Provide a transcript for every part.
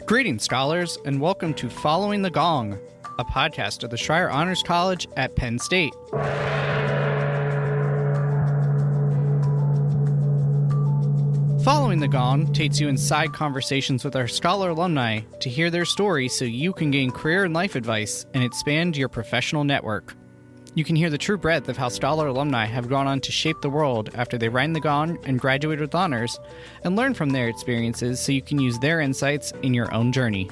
Greetings, scholars, and welcome to Following the Gong, a podcast of the Schreier Honors College at Penn State. Following the Gong takes you inside conversations with our scholar alumni to hear their stories so you can gain career and life advice and expand your professional network. You can hear the true breadth of how scholar alumni have gone on to shape the world after they rang the gong and graduated with honors, and learn from their experiences so you can use their insights in your own journey.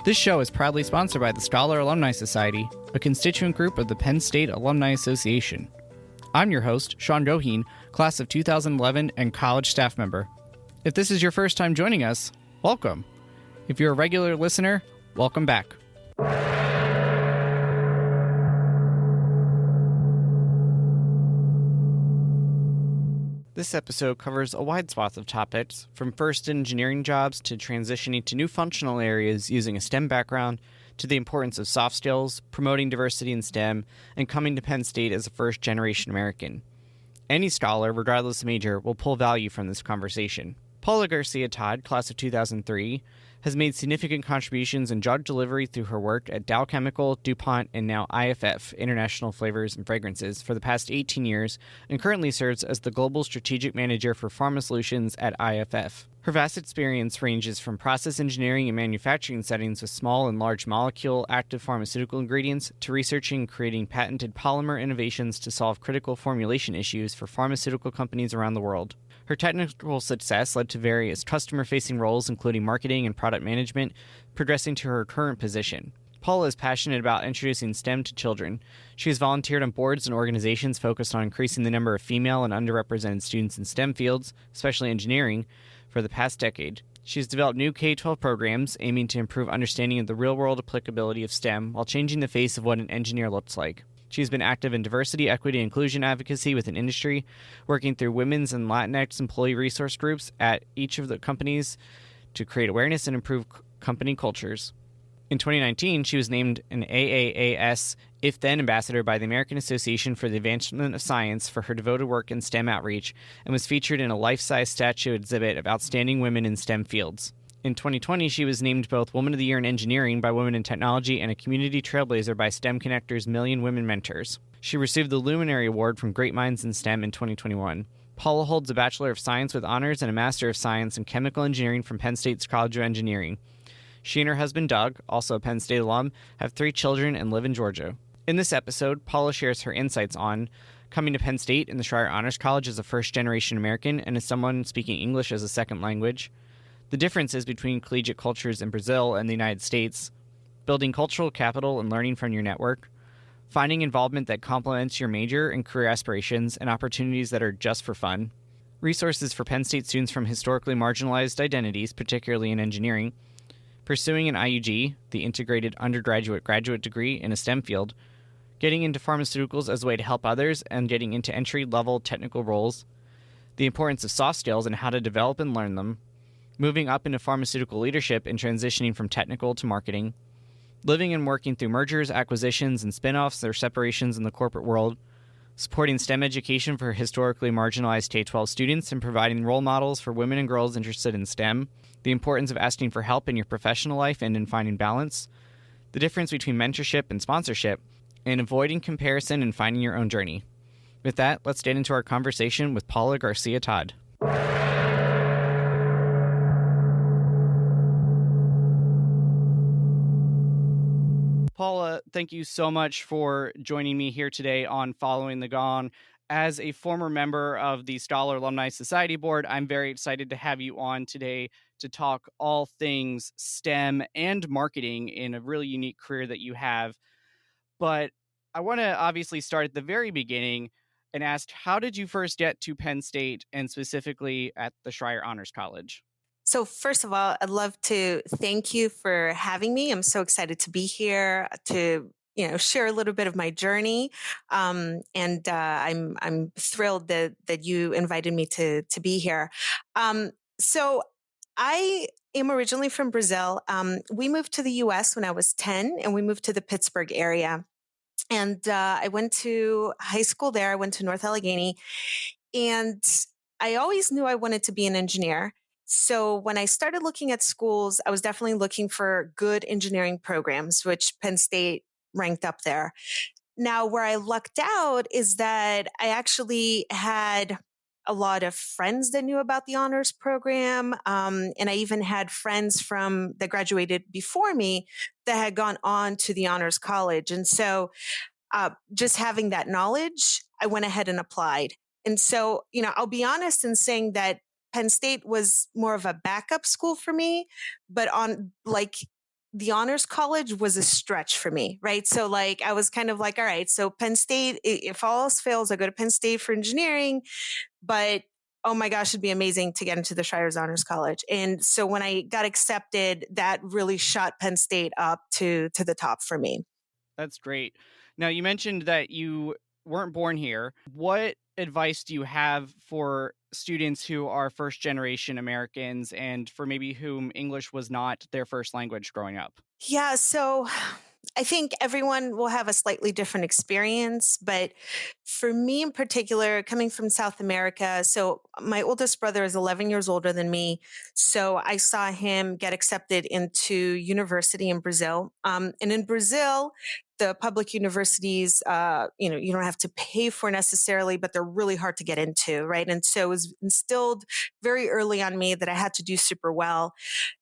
This show is proudly sponsored by the Scholar Alumni Society, a constituent group of the Penn State Alumni Association. I'm your host, Sean Goheen, class of 2011 and college staff member. If this is your first time joining us, welcome. If you're a regular listener, welcome back. This episode covers a wide swath of topics, from first engineering jobs to transitioning to new functional areas using a STEM background, to the importance of soft skills, promoting diversity in STEM, and coming to Penn State as a first-generation American. Any scholar, regardless of major, will pull value from this conversation. Paula Garcia Todd, class of 2003, has made significant contributions in drug delivery through her work at Dow Chemical, DuPont, and now IFF, International Flavors and Fragrances, for the past 18 years, and currently serves as the Global Strategic Manager for Pharma Solutions at IFF. Her vast experience ranges from process engineering and manufacturing settings with small and large molecule active pharmaceutical ingredients to researching and creating patented polymer innovations to solve critical formulation issues for pharmaceutical companies around the world. Her technical success led to various customer-facing roles, including marketing and product management, progressing to her current position. Paula is passionate about introducing STEM to children. She has volunteered on boards and organizations focused on increasing the number of female and underrepresented students in STEM fields, especially engineering, for the past decade. She has developed new K-12 programs aiming to improve understanding of the real-world applicability of STEM while changing the face of what an engineer looks like. She has been active in diversity, equity, and inclusion advocacy within industry, working through women's and Latinx employee resource groups at each of the companies to create awareness and improve company cultures. In 2019, she was named an AAAS IF ambassador by the American Association for the Advancement of Science for her devoted work in STEM outreach, and was featured in a life-size statue exhibit of outstanding women in STEM fields. In 2020, she was named both Woman of the Year in Engineering by Women in Technology and a Community Trailblazer by STEMConnector's Million Women Mentors. She received the Luminary Award from Great Minds in STEM in 2021. Paula holds a Bachelor of Science with honors and a Master of Science in Chemical Engineering from Penn State's College of Engineering. She and her husband, Doug, also a Penn State alum, have 3 children and live in Georgia. In this episode, Paula shares her insights on coming to Penn State in the Schreier Honors College as a first-generation American and as someone speaking English as a second language, the differences between collegiate cultures in Brazil and the United States, building cultural capital and learning from your network, finding involvement that complements your major and career aspirations and opportunities that are just for fun, resources for Penn State students from historically marginalized identities, particularly in engineering, pursuing an IUG, the integrated undergraduate-graduate degree in a STEM field, getting into pharmaceuticals as a way to help others and getting into entry-level technical roles, the importance of soft skills and how to develop and learn them, moving up into pharmaceutical leadership and transitioning from technical to marketing, living and working through mergers, acquisitions, and spin-offs or separations in the corporate world, supporting STEM education for historically marginalized K-12 students and providing role models for women and girls interested in STEM, the importance of asking for help in your professional life and in finding balance, the difference between mentorship and sponsorship, and avoiding comparison and finding your own journey. With that, let's get into our conversation with Paula Garcia Todd. Paula, thank you so much for joining me here today on Following the Gong. As a former member of the Scholar Alumni Society Board, I'm very excited to have you on today to talk all things STEM and marketing in a really unique career that you have. But I want to obviously start at the very beginning and ask, how did you first get to Penn State and specifically at the Schreier Honors College? So first of all, I'd love to thank you for having me. I'm so excited to be here to share a little bit of my journey, and I'm thrilled that you invited me to be here. So I am originally from Brazil. We moved to the U.S. when I was 10, and we moved to the Pittsburgh area. And I went to high school there. I went to North Allegheny, and I always knew I wanted to be an engineer. So when I started looking at schools, I was definitely looking for good engineering programs, which Penn State ranked up there. Now, where I lucked out is that I actually had a lot of friends that knew about the honors program. And I even had friends from that graduated before me that had gone on to the honors college. And so just having that knowledge, I went ahead and applied. And so, I'll be honest in saying that Penn State was more of a backup school for me, but on like the honors college was a stretch for me, right? So, like, I was kind of like, all right, so Penn State, if all else fails, I go to Penn State for engineering, but oh my gosh, it'd be amazing to get into the Shire's Honors College. And so when I got accepted, that really shot Penn State up to the top for me. That's great. Now, you mentioned that you weren't born here. What advice do you have for students who are first generation Americans and for maybe whom English was not their first language growing up? Yeah, so I think everyone will have a slightly different experience, but for me in particular, coming from South America, so my oldest brother is 11 years older than me. So I saw him get accepted into university in Brazil. And in Brazil, the public universities, you don't have to pay for necessarily, but they're really hard to get into, right? And so it was instilled very early on me that I had to do super well.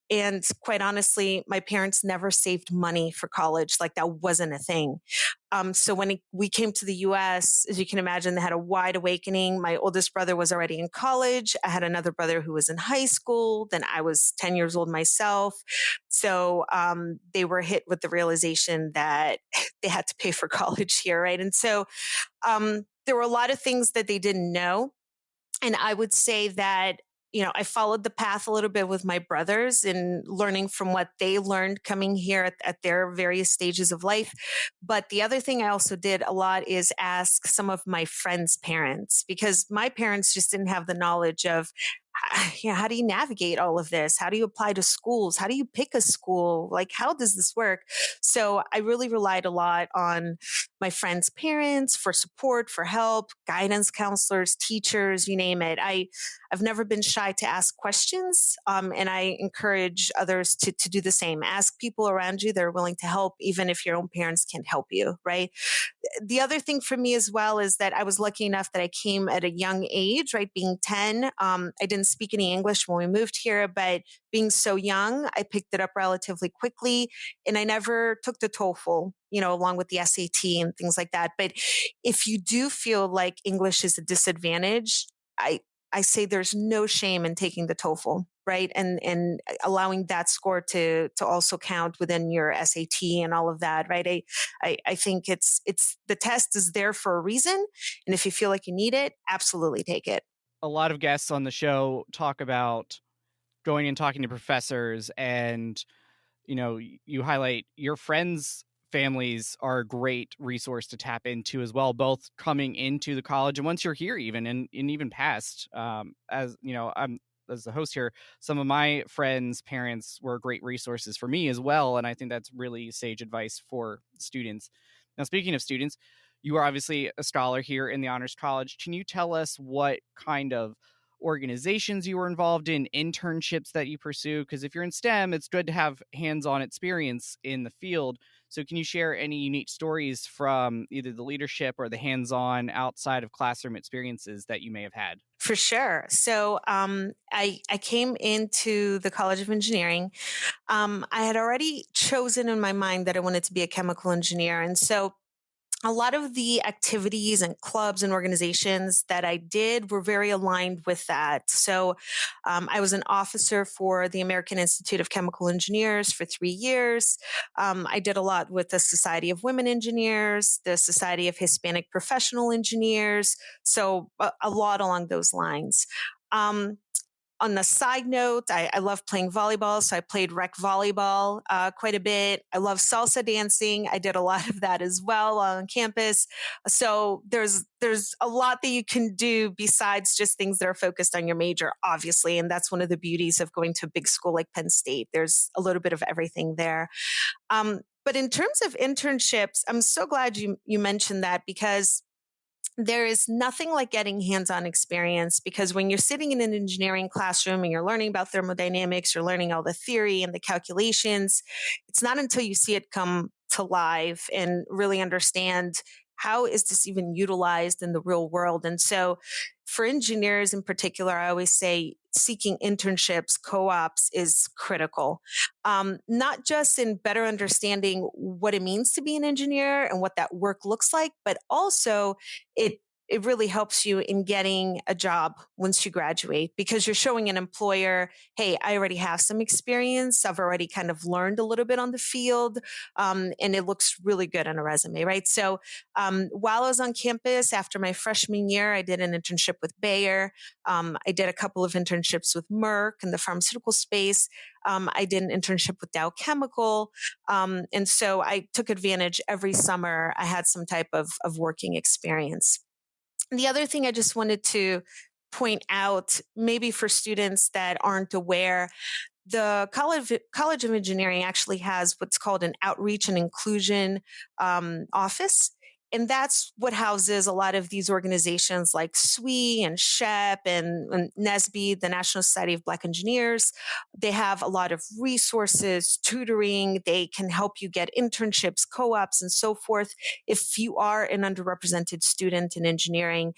And quite honestly, my parents never saved money for college. Like that wasn't a thing. So when we came to the US, as you can imagine, they had a wide awakening. My oldest brother was already in college. I had another brother who was in high school. Then I was 10 years old myself. So they were hit with the realization that they had to pay for college here, right? And so there were a lot of things that they didn't know. And I would say that, I followed the path a little bit with my brothers in learning from what they learned coming here at their various stages of life. But the other thing I also did a lot is ask some of my friends' parents because my parents just didn't have the knowledge of, how do you navigate all of this? How do you apply to schools? How do you pick a school? Like, how does this work? So I really relied a lot on my friends' parents for support, for help, guidance counselors, teachers, you name it. I've never been shy to ask questions, and I encourage others to do the same. Ask people around you that are willing to help, even if your own parents can't help you, right? The other thing for me as well is that I was lucky enough that I came at a young age, right? Being 10, I didn't speak any English when we moved here, but being so young, I picked it up relatively quickly. And I never took the TOEFL, along with the SAT and things like that. But if you do feel like English is a disadvantage, I say there's no shame in taking the TOEFL, right? And allowing that score to also count within your SAT and all of that, right? I think it's the test is there for a reason, and if you feel like you need it, absolutely take it. A lot of guests on the show talk about going and talking to professors and you highlight your friends' families are a great resource to tap into as well, both coming into the college and once you're here, even and even past. As you know, I'm as the host here, some of my friends' parents were great resources for me as well, and I think that's really sage advice for students. Now, speaking of students, you are obviously a scholar here in the Honors College. Can you tell us what kind of organizations you were involved in, internships that you pursue? Because if you're in STEM, it's good to have hands-on experience in the field. So can you share any unique stories from either the leadership or the hands-on outside of classroom experiences that you may have had? For sure. So I came into the College of Engineering. I had already chosen in my mind that I wanted to be a chemical engineer, and so a lot of the activities and clubs and organizations that I did were very aligned with that. So I was an officer for the American Institute of Chemical Engineers for 3 years. I did a lot with the Society of Women Engineers, the Society of Hispanic Professional Engineers. So a lot along those lines. Um, on the side note, I love playing volleyball, so I played rec volleyball quite a bit. I love salsa dancing. I did a lot of that as well on campus. So there's a lot that you can do besides just things that are focused on your major, obviously, and that's one of the beauties of going to a big school like Penn State. There's a little bit of everything there. But in terms of internships, I'm so glad you mentioned that because there is nothing like getting hands-on experience, because when you're sitting in an engineering classroom and you're learning about thermodynamics, you're learning all the theory and the calculations, it's not until you see it come to life and really understand how is this even utilized in the real world. And so for engineers in particular, I always say seeking internships, co-ops is critical. Not just in better understanding what it means to be an engineer and what that work looks like, but also it it really helps you in getting a job once you graduate, because you're showing an employer, hey, I already have some experience. I've already kind of learned a little bit on the field, and it looks really good on a resume, right? So while I was on campus after my freshman year, I did an internship with Bayer. I did a couple of internships with Merck in the pharmaceutical space. I did an internship with Dow Chemical. And so I took advantage every summer. I had some type of working experience. The other thing I just wanted to point out, maybe for students that aren't aware, the College of Engineering actually has what's called an outreach and inclusion office. And that's what houses a lot of these organizations like SWE and SHEP and NSBE, the National Society of Black Engineers. They have a lot of resources, tutoring. They can help you get internships, co-ops, and so forth if you are an underrepresented student in engineering.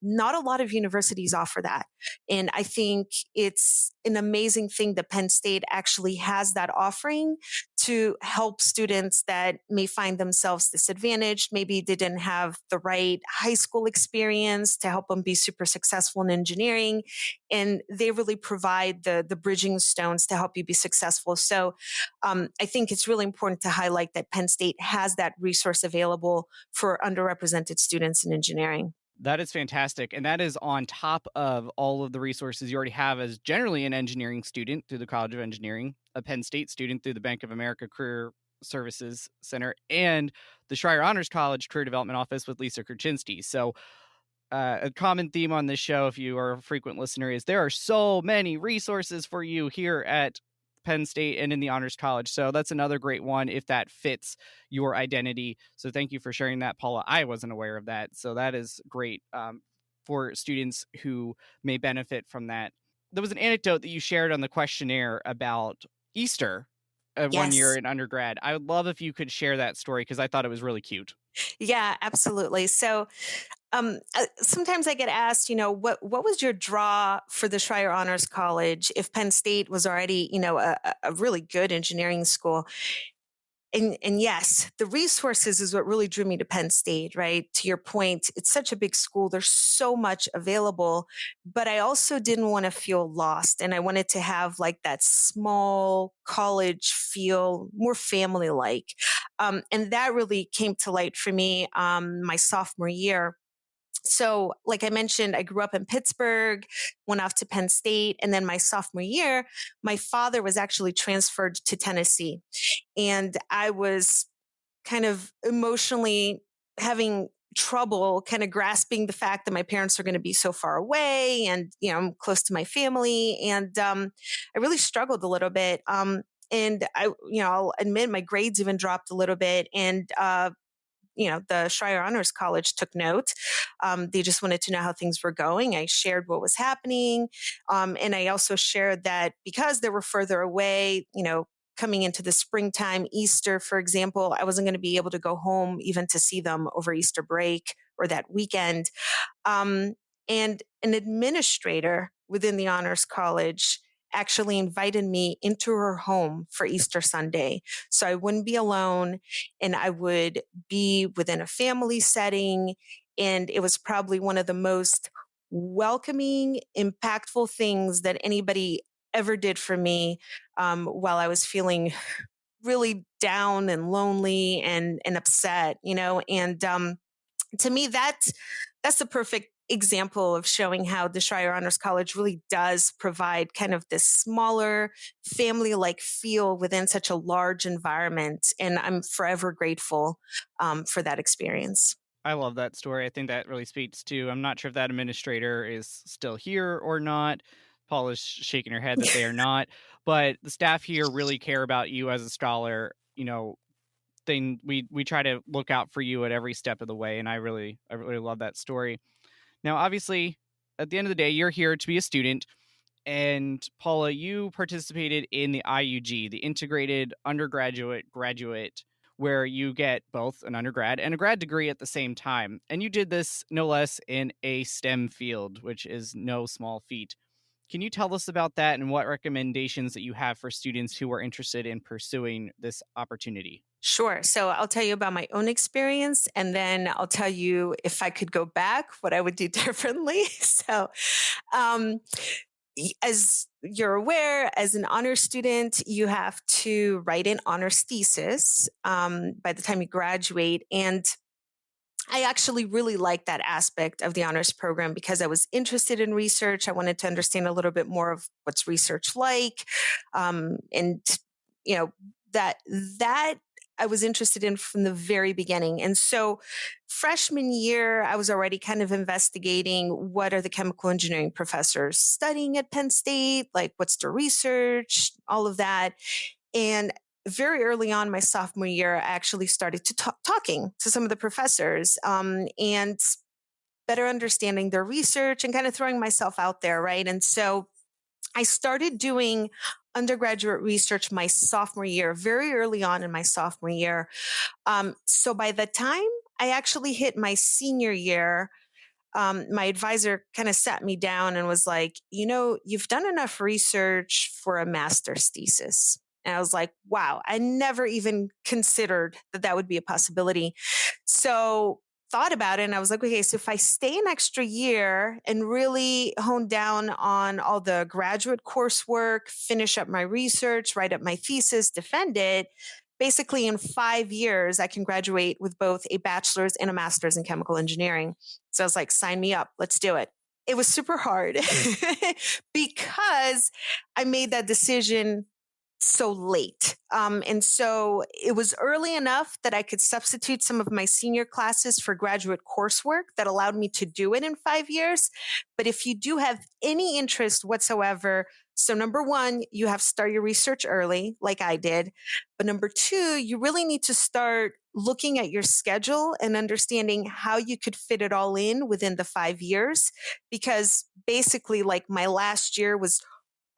Not a lot of universities offer that. And I think it's an amazing thing that Penn State actually has that offering to help students that may find themselves disadvantaged. Maybe they didn't have the right high school experience to help them be super successful in engineering. And they really provide the bridging stones to help you be successful. So I think it's really important to highlight that Penn State has that resource available for underrepresented students in engineering. That is fantastic. And that is on top of all of the resources you already have as generally an engineering student through the College of Engineering, a Penn State student through the Bank of America Career Services Center, and the Schreier Honors College Career Development Office with Lisa Kurczynski. So a common theme on this show, if you are a frequent listener, is there are so many resources for you here at Penn State and in the Honors College. So that's another great one if that fits your identity. So thank you for sharing that, Paula. I wasn't aware of that. So that is great for students who may benefit from that. There was an anecdote that you shared on the questionnaire about Easter one year Yes. in undergrad. I would love if you could share that story because I thought it was really cute. Yeah, absolutely. So sometimes I get asked, what was your draw for the Schreier Honors College if Penn State was already, a really good engineering school? And yes, the resources is what really drew me to Penn State, right? To your point, it's such a big school. There's so much available, but I also didn't want to feel lost. And I wanted to have like that small college feel, more family like. And that really came to light for me my sophomore year. So, like I mentioned, I grew up in Pittsburgh, went off to Penn State, and then my sophomore year, my father was actually transferred to Tennessee. And I was kind of emotionally having trouble kind of grasping the fact that my parents are going to be so far away, and I'm close to my family, and I really struggled a little bit. And I'll admit my grades even dropped a little bit, and the Schreier Honors College took note. They just wanted to know how things were going. I shared what was happening. And I also shared that because they were further away, coming into the springtime, Easter, for example, I wasn't going to be able to go home even to see them over Easter break or that weekend. And an administrator within the Honors College actually invited me into her home for Easter Sunday. So I wouldn't be alone and I would be within a family setting. And it was probably one of the most welcoming, impactful things that anybody ever did for me while I was feeling really down and lonely and upset, and to me, that's the perfect example of showing how the Schreier Honors College really does provide kind of this smaller family-like feel within such a large environment. And I'm forever grateful for that experience. I love that story. I think that really speaks to, I'm not sure if that administrator is still here or not. Paul is shaking her head that they are not, but the staff here really care about you as a scholar, thing we try to look out for you at every step of the way, and I really love that story. Now, obviously, at the end of the day, you're here to be a student. And Paula, you participated in the IUG, the integrated undergraduate graduate, where you get both an undergrad and a grad degree at the same time. And you did this no less in a STEM field, which is no small feat. Can you tell us about that and what recommendations that you have for students who are interested in pursuing this opportunity? Sure. So I'll tell you about my own experience, and then I'll tell you if I could go back, what I would do differently. Um, as you're aware, as an honors student, you have to write an honors thesis by the time you graduate. And I actually really liked that aspect of the honors program because I was interested in research. I wanted to understand a little bit more of what's research like, and you know that I was interested in from the very beginning. And so, freshman year, I was already kind of investigating what are the chemical engineering professors studying at Penn State, like what's their research, all of that. And very early on, my sophomore year, I actually started to talking to some of the professors, and better understanding their research and kind of throwing myself out there, right? And so I started doing undergraduate research my sophomore year, very early on in my sophomore year. So by the time I actually hit my senior year, my advisor kind of sat me down and was like, you've done enough research for a master's thesis. And I was like, wow, I never even considered that that would be a possibility. So thought about it and I was like, okay, so if I stay an extra year and really hone down on all the graduate coursework, finish up my research, write up my thesis, defend it, basically in 5 years, I can graduate with both a bachelor's and a master's in chemical engineering. So I was like, sign me up. Let's do it. It was super hard because I made that decision so late. And so it was early enough that I could substitute some of my senior classes for graduate coursework that allowed me to do it in 5 years. But if you do have any interest whatsoever, so number one, you have to start your research early, like I did. But number two, you really need to start looking at your schedule and understanding how you could fit it all in within the 5 years. Because basically, like my last year was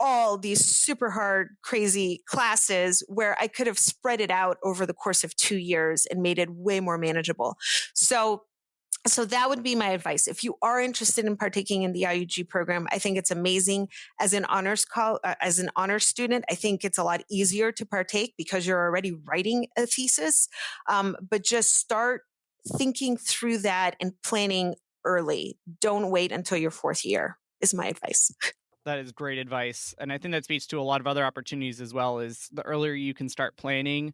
all these super hard, crazy classes where I could have spread it out over the course of 2 years and made it way more manageable. So that would be my advice. If you are interested in partaking in the IUG program, I think it's amazing. As an as an honors student, I think it's a lot easier to partake because you're already writing a thesis. But just start thinking through that and planning early. Don't wait until your fourth year. Is my advice. That is great advice. And I think that speaks to a lot of other opportunities as well, is the earlier you can start planning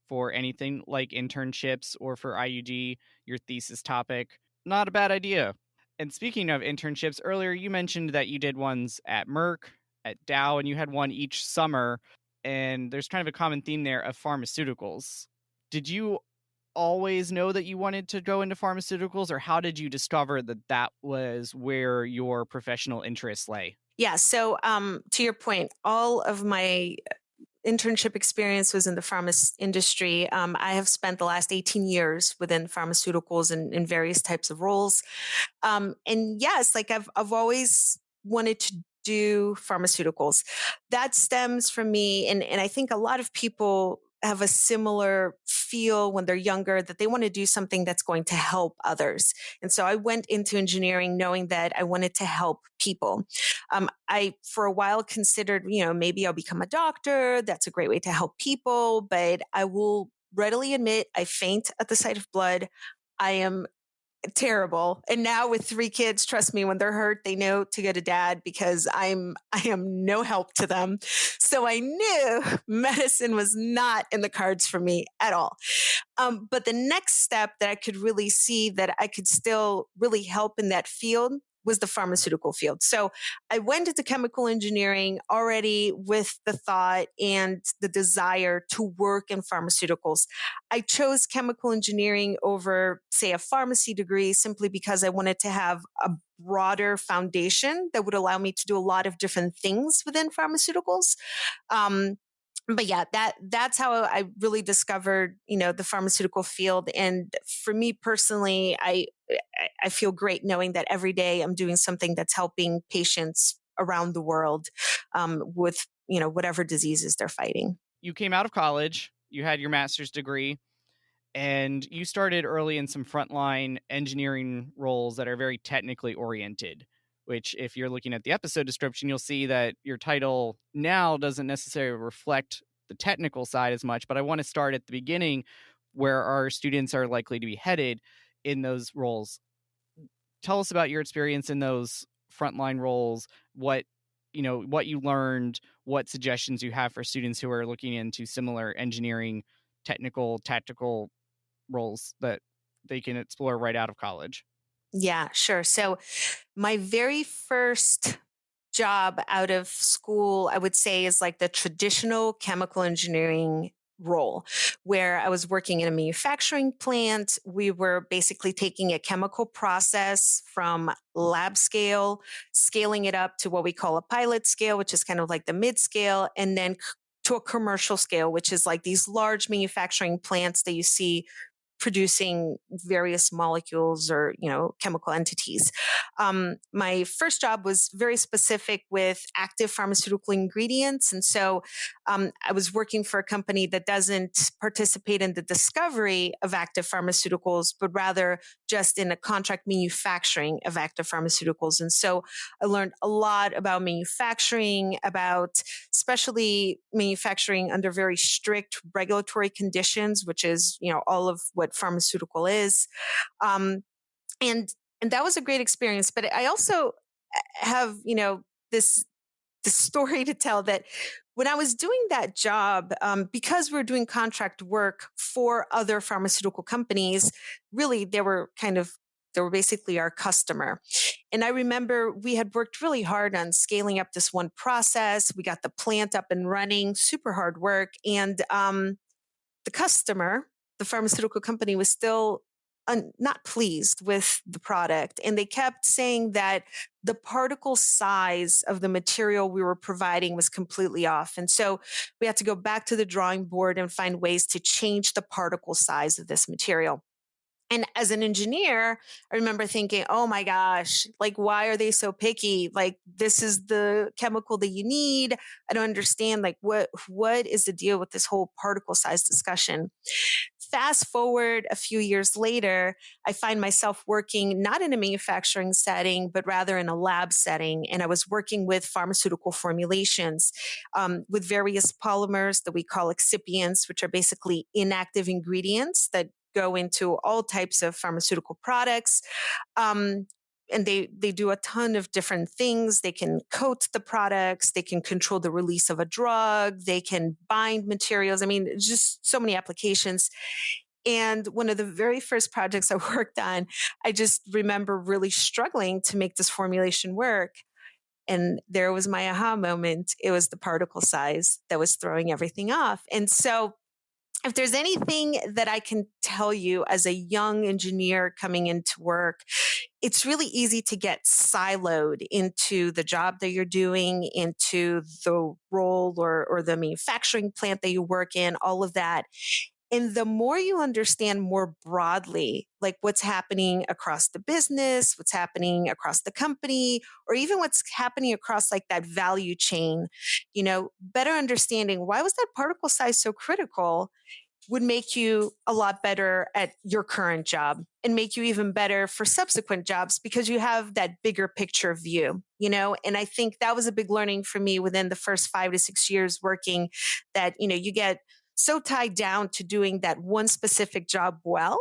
for anything like internships or for IUG, your thesis topic, not a bad idea. And speaking of internships, earlier you mentioned that you did ones at Merck, at Dow, and you had one each summer. And there's kind of a common theme there of pharmaceuticals. Did you always know that you wanted to go into pharmaceuticals, or how did you discover that that was where your professional interests lay? Yeah. So, to your point, all of my internship experience was in the pharma industry. I have spent the last 18 years within pharmaceuticals in various types of roles. And yes, like I've always wanted to do pharmaceuticals. That stems from me, and I think a lot of people have a similar feel when they're younger that they want to do something that's going to help others. And so I went into engineering knowing that I wanted to help people. I, for a while, considered, maybe I'll become a doctor. That's a great way to help people. But I will readily admit I faint at the sight of blood. I am terrible. And now with three kids, trust me, when they're hurt, they know to go to dad because I am no help to them. So I knew medicine was not in the cards for me at all. But the next step that I could really see that I could still really help in that field was the pharmaceutical field. So I went into chemical engineering already with the thought and the desire to work in pharmaceuticals. I chose chemical engineering over, say, a pharmacy degree simply because I wanted to have a broader foundation that would allow me to do a lot of different things within pharmaceuticals. Um, But yeah, that's how I really discovered, the pharmaceutical field. And for me personally, I feel great knowing that every day I'm doing something that's helping patients around the world, with whatever diseases they're fighting. You came out of college, you had your master's degree, and you started early in some frontline engineering roles that are very technically oriented. Which, if you're looking at the episode description, you'll see that your title now doesn't necessarily reflect the technical side as much. But I want to start at the beginning, where our students are likely to be headed in those roles. Tell us about your experience in those frontline roles. What you learned, what suggestions you have for students who are looking into similar engineering, technical, tactical roles that they can explore right out of college. Yeah, sure. So my very first job out of school, I would say, is like the traditional chemical engineering role, where I was working in a manufacturing plant. We were basically taking a chemical process from lab scale, scaling it up to what we call a pilot scale, which is kind of like the mid scale, and then to a commercial scale, which is like these large manufacturing plants that you see producing various molecules or chemical entities. My first job was very specific with active pharmaceutical ingredients, and so I was working for a company that doesn't participate in the discovery of active pharmaceuticals, but rather just in the contract manufacturing of active pharmaceuticals. And so I learned a lot about manufacturing, about especially manufacturing under very strict regulatory conditions, which is all of what pharmaceutical is. Um, and and that was a great experience. But I also have this story to tell that when I was doing that job, because we are doing contract work for other pharmaceutical companies, really they were basically our customer. And I remember we had worked really hard on scaling up this one process. We got the plant up and running, super hard work. And the customer, the pharmaceutical company, was still not pleased with the product. And they kept saying that the particle size of the material we were providing was completely off. And so we had to go back to the drawing board and find ways to change the particle size of this material. And as an engineer, I remember thinking, oh my gosh, like, why are they so picky? Like, this is the chemical that you need. I don't understand. Like, what is the deal with this whole particle size discussion? Fast forward a few years later, I find myself working not in a manufacturing setting, but rather in a lab setting. And I was working with pharmaceutical formulations, with various polymers that we call excipients, which are basically inactive ingredients that go into all types of pharmaceutical products. Um, and they do a ton of different things. They can coat the products, they can control the release of a drug, they can bind materials. I mean, just so many applications. And one of the very first projects I worked on, I just remember really struggling to make this formulation work. And there was my aha moment. It was the particle size that was throwing everything off. And so if there's anything that I can tell you as a young engineer coming into work, it's really easy to get siloed into the job that you're doing, into the role or the manufacturing plant that you work in, all of that. And the more you understand more broadly, like what's happening across the business, what's happening across the company, or even what's happening across like that value chain, better understanding why was that particle size so critical would make you a lot better at your current job and make you even better for subsequent jobs because you have that bigger picture view. And I think that was a big learning for me within the first 5 to 6 years working, that, you get so tied down to doing that one specific job well.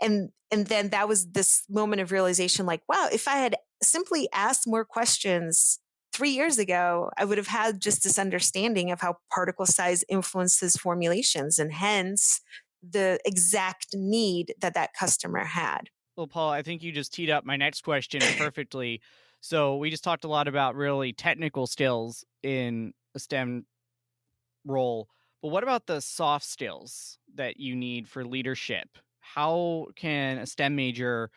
And then that was this moment of realization, like, wow, if I had simply asked more questions 3 years ago, I would have had just this understanding of how particle size influences formulations and hence the exact need that that customer had. Well, Paul, I think you just teed up my next question perfectly. So we just talked a lot about really technical skills in a STEM role, but what about the soft skills that you need for leadership? How can a STEM major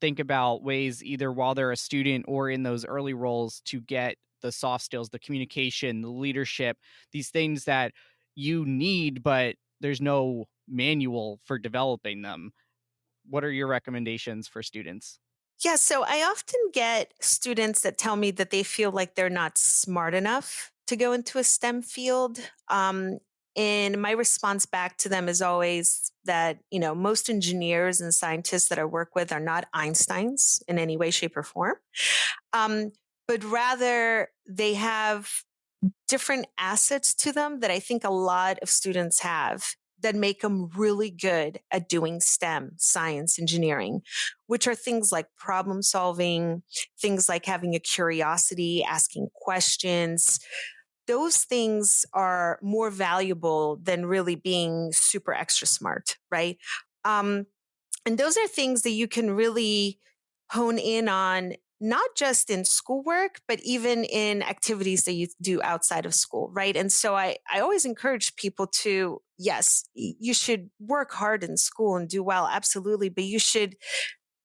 think about ways, either while they're a student or in those early roles, to get the soft skills, the communication, the leadership, these things that you need, but there's no manual for developing them. What are your recommendations for students? Yeah, so I often get students that tell me that they feel like they're not smart enough to go into a STEM field. And my response back to them is always that, most engineers and scientists that I work with are not Einsteins in any way, shape, or form, um, but rather they have different assets to them that I think a lot of students have that make them really good at doing STEM, science, engineering, which are things like problem solving, things like having a curiosity, asking questions. Those things are more valuable than really being super extra smart, right? Um, and those are things that you can really hone in on, not just in schoolwork, but even in activities that you do outside of school, right? And so I always encourage people to, yes, you should work hard in school and do well, absolutely, but you should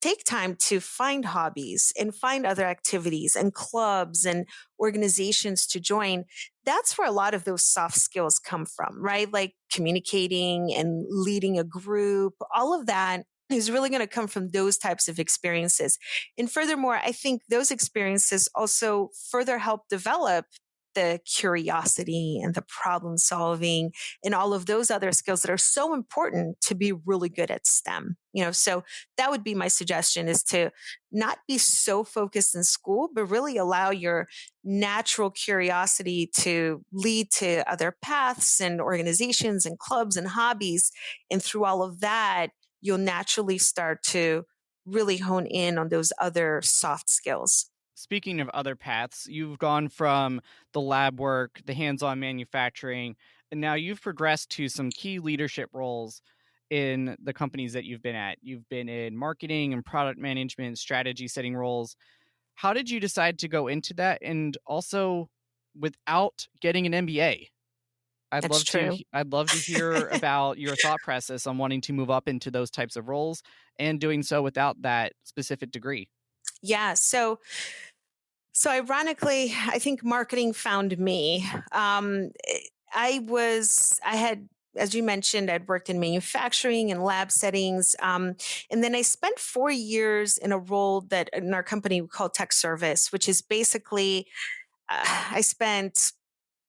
take time to find hobbies and find other activities and clubs and organizations to join. That's where a lot of those soft skills come from, right? Like communicating and leading a group, all of that is really going to come from those types of experiences. And furthermore, I think those experiences also further help develop the curiosity and the problem solving and all of those other skills that are so important to be really good at STEM. So that would be my suggestion, is to not be so focused in school, but really allow your natural curiosity to lead to other paths and organizations and clubs and hobbies. And through all of that, you'll naturally start to really hone in on those other soft skills. Speaking of other paths, you've gone from the lab work, the hands on manufacturing, and now you've progressed to some key leadership roles in the companies that you've been at. You've been in marketing and product management, strategy setting roles. How did you decide to go into that, and also without getting an MBA? That's true. I'd love to hear about your thought process on wanting to move up into those types of roles and doing so without that specific degree. Yeah. So ironically, I think marketing found me. I had, as you mentioned, I'd worked in manufacturing and lab settings. And then I spent 4 years in a role that in our company we call tech service, which is basically, I spent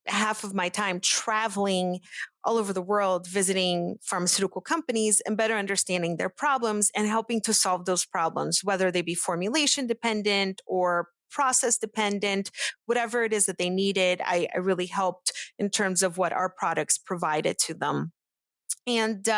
half of my time traveling all over the world, visiting pharmaceutical companies and better understanding their problems and helping to solve those problems, whether they be formulation dependent or process dependent, whatever it is that they needed. I really helped in terms of what our products provided to them. And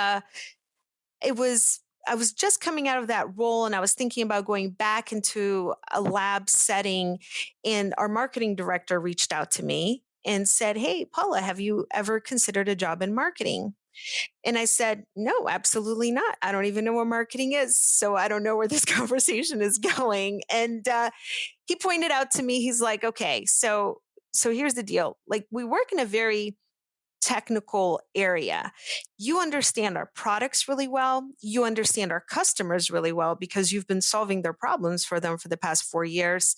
it was, I was just coming out of that role and I was thinking about going back into a lab setting. And our marketing director reached out to me and said, "Hey, Paula, have you ever considered a job in marketing?" And I said, "No, absolutely not. I don't even know what marketing is. So I don't know where this conversation is going." And he pointed out to me, he's like, "Okay, so here's the deal. Like, we work in a very technical area. You understand our products really well. You understand our customers really well because you've been solving their problems for them for the past 4 years.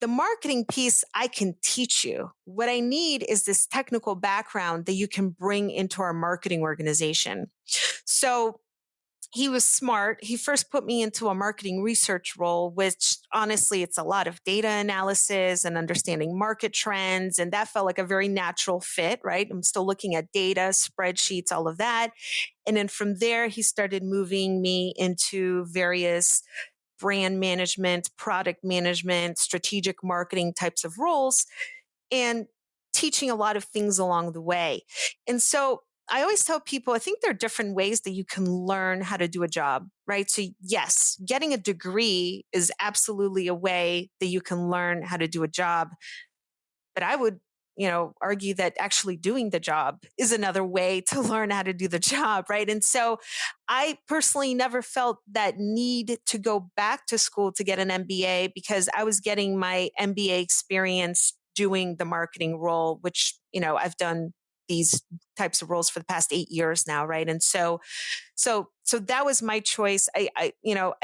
The marketing piece, I can teach you. What I need is this technical background that you can bring into our marketing organization." So he was smart. He first put me into a marketing research role, which honestly, it's a lot of data analysis and understanding market trends. And that felt like a very natural fit, right? I'm still looking at data, spreadsheets, all of that. And then from there, he started moving me into various brand management, product management, strategic marketing types of roles, and teaching a lot of things along the way. And so I always tell people, I think there are different ways that you can learn how to do a job, right? So, yes, getting a degree is absolutely a way that you can learn how to do a job. But I would, argue that actually doing the job is another way to learn how to do the job, right? And so I personally never felt that need to go back to school to get an MBA because I was getting my MBA experience doing the marketing role, which, I've done these types of roles for the past 8 years now, right? And so that was my choice. I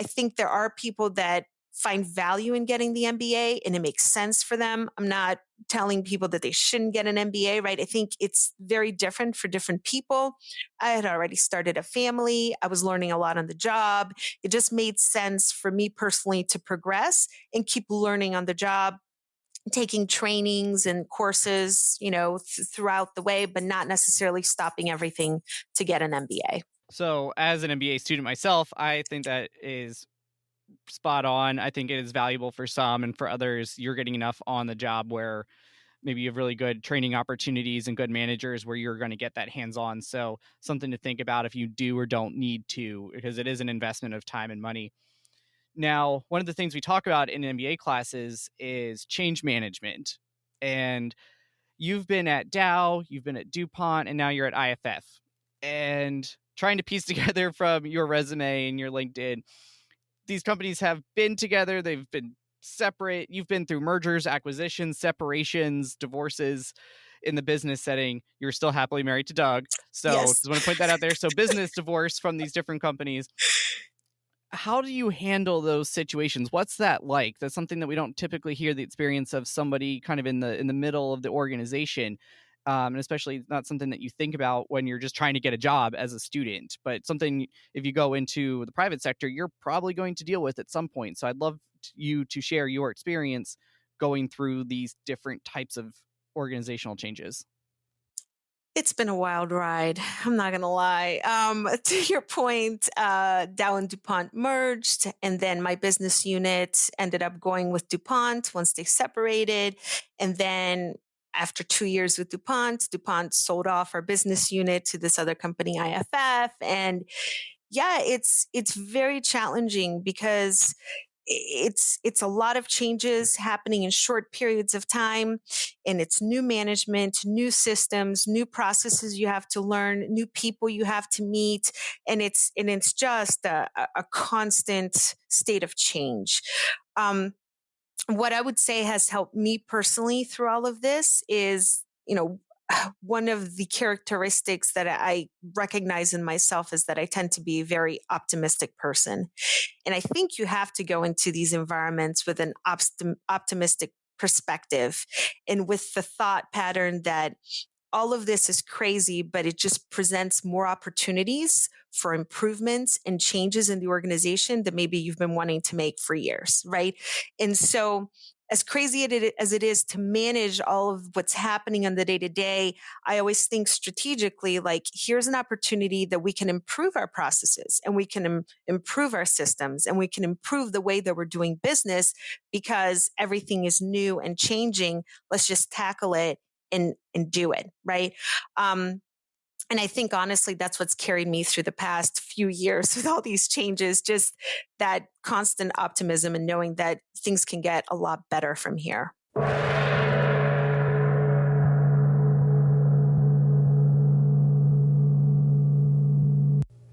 think there are people that find value in getting the MBA and it makes sense for them. I'm not telling people that they shouldn't get an MBA, right? I think it's very different for different people. I had already started a family. I was learning a lot on the job. It just made sense for me personally to progress and keep learning on the job, taking trainings and courses, throughout the way, but not necessarily stopping everything to get an MBA. So, as an MBA student myself, I think that is spot on. I think it is valuable for some, and for others, you're getting enough on the job where maybe you have really good training opportunities and good managers where you're going to get that hands-on. So, something to think about if you do or don't need to, because it is an investment of time and money. Now, one of the things we talk about in MBA classes is change management. And you've been at Dow, you've been at DuPont, and now you're at IFF. And trying to piece together from your resume and your LinkedIn, these companies have been together, they've been separate, you've been through mergers, acquisitions, separations, divorces. In the business setting, you're still happily married to Doug. So Yes. just want to point that out there. So business divorce from these different companies. How do you handle those situations? What's that like? That's something that we don't typically hear the experience of somebody kind of in the middle of the organization. And especially not something that you think about when you're just trying to get a job as a student, but something if you go into the private sector, you're probably going to deal with at some point. So I'd love you to share your experience going through these different types of organizational changes. It's been a wild ride. I'm not going to lie. To your point, Dow and DuPont merged, and then my business unit ended up going with DuPont once they separated. And then after 2 years with DuPont sold off our business unit to this other company, IFF. And yeah, it's very challenging because it's a lot of changes happening in short periods of time, and it's new management, new systems, new processes you have to learn, new people you have to meet, and it's just a constant state of change. What I would say has helped me personally through all of this is, one of the characteristics that I recognize in myself is that I tend to be a very optimistic person. And I think you have to go into these environments with an optimistic perspective and with the thought pattern that all of this is crazy, but it just presents more opportunities for improvements and changes in the organization that maybe you've been wanting to make for years, right? And so, as crazy as it is to manage all of what's happening on the day to day, I always think strategically, like, here's an opportunity that we can improve our processes and we can improve our systems and we can improve the way that we're doing business because everything is new and changing. Let's just tackle it and do it, right? And I think honestly, that's what's carried me through the past few years with all these changes, just that constant optimism and knowing that things can get a lot better from here.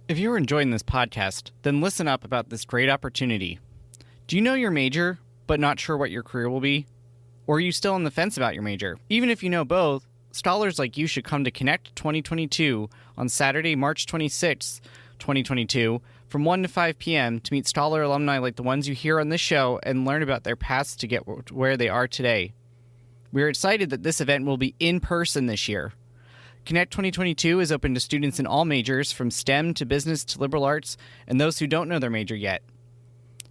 If you're enjoying this podcast, then listen up about this great opportunity. Do you know your major, but not sure what your career will be? Or are you still on the fence about your major? Even if you know both, scholars like you should come to Connect 2022 on Saturday, March 26th, 2022, from 1 to 5 p.m. to meet scholar alumni like the ones you hear on this show and learn about their paths to get where they are today. We're excited that this event will be in person this year. Connect 2022 is open to students in all majors, from STEM to business to liberal arts, and those who don't know their major yet.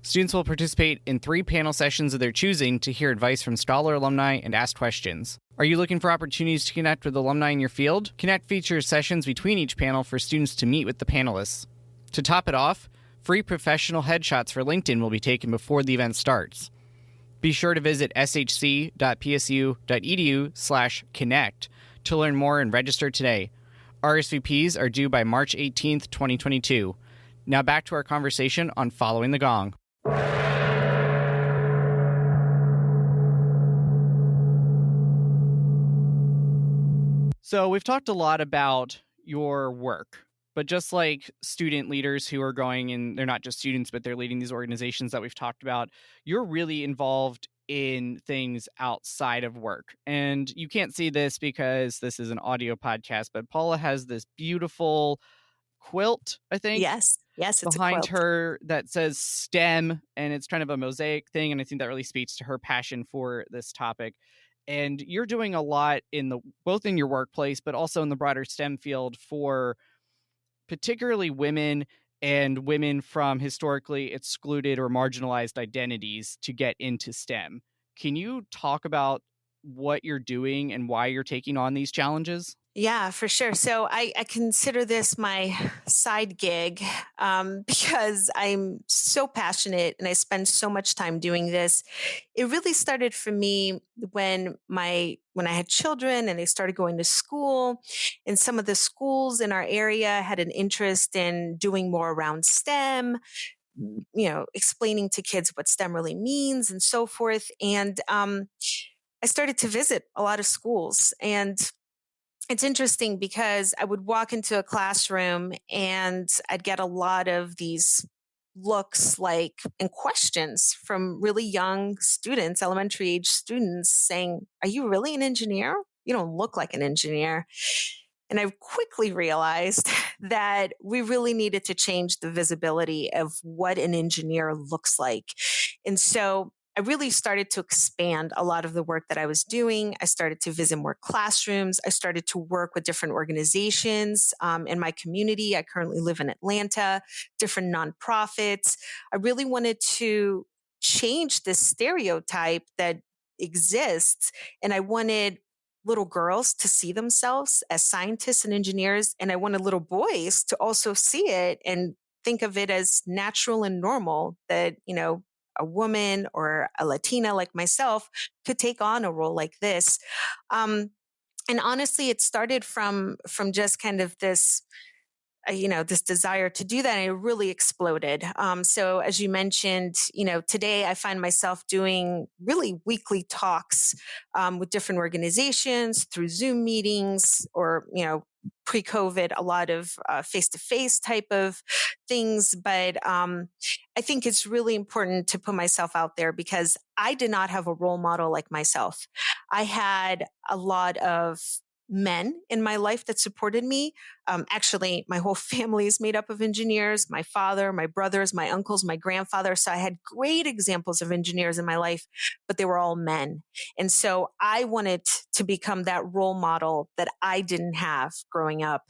Students will participate in 3 panel sessions of their choosing to hear advice from scholar alumni and ask questions. Are you looking for opportunities to connect with alumni in your field? Connect features sessions between each panel for students to meet with the panelists. To top it off, free professional headshots for LinkedIn will be taken before the event starts. Be sure to visit shc.psu.edu/connect to learn more and register today. RSVPs are due by March 18th, 2022. Now back to our conversation on Following the Gong. So we've talked a lot about your work, but just like student leaders who are going, and they're not just students, but they're leading these organizations that we've talked about, you're really involved in things outside of work. And you can't see this because this is an audio podcast, but Paula has this beautiful quilt, I think. Yes, it's behind a quilt. her that says STEM, and it's kind of a mosaic thing, and I think that really speaks to her passion for this topic. And you're doing a lot both in your workplace, but also in the broader STEM field for particularly women and women from historically excluded or marginalized identities to get into STEM. Can you talk about what you're doing and why you're taking on these challenges? Yeah, for sure. So I consider this my side gig because I'm so passionate and I spend so much time doing this. It really started for me when I had children and they started going to school, and some of the schools in our area had an interest in doing more around STEM, explaining to kids what STEM really means and so forth. And I started to visit a lot of schools, and it's interesting because I would walk into a classroom and I'd get a lot of these looks like and questions from really young students, elementary age students saying, "Are you really an engineer? You don't look like an engineer." And I quickly realized that we really needed to change the visibility of what an engineer looks like. And so I really started to expand a lot of the work that I was doing. I started to visit more classrooms. I started to work with different organizations in my community. I currently live in Atlanta, different nonprofits. I really wanted to change this stereotype that exists. And I wanted little girls to see themselves as scientists and engineers. And I wanted little boys to also see it and think of it as natural and normal that, a woman or a Latina like myself could take on a role like this. Um, and honestly, it started from just kind of this desire to do that, and it really exploded. So as you mentioned, today I find myself doing really weekly talks with different organizations through Zoom meetings, or pre-COVID, a lot of face-to-face type of things. But I think it's really important to put myself out there because I did not have a role model like myself. I had a lot of men in my life that supported me. Actually, my whole family is made up of engineers: my father, my brothers, my uncles, my grandfather. So I had great examples of engineers in my life, but they were all men. And so I wanted to become that role model that I didn't have growing up.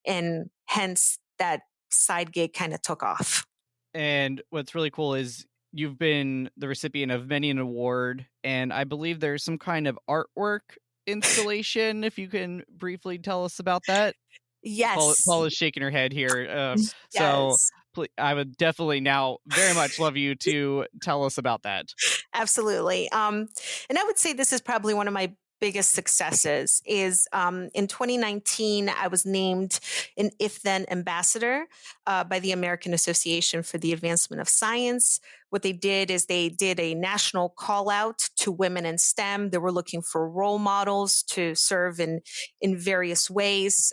And hence that side gig kind of took off. And what's really cool is you've been the recipient of many an award, and I believe there's some kind of artwork installation. If you can briefly tell us about that. Yes. Paula's shaking her head here. So Yes. I would definitely now very much love you to tell us about that. Absolutely. And I would say this is probably one of my biggest successes is in 2019, I was named an If Then ambassador by the American Association for the Advancement of Science. What they did is they did a national call out to women in STEM. They were looking for role models to serve in various ways.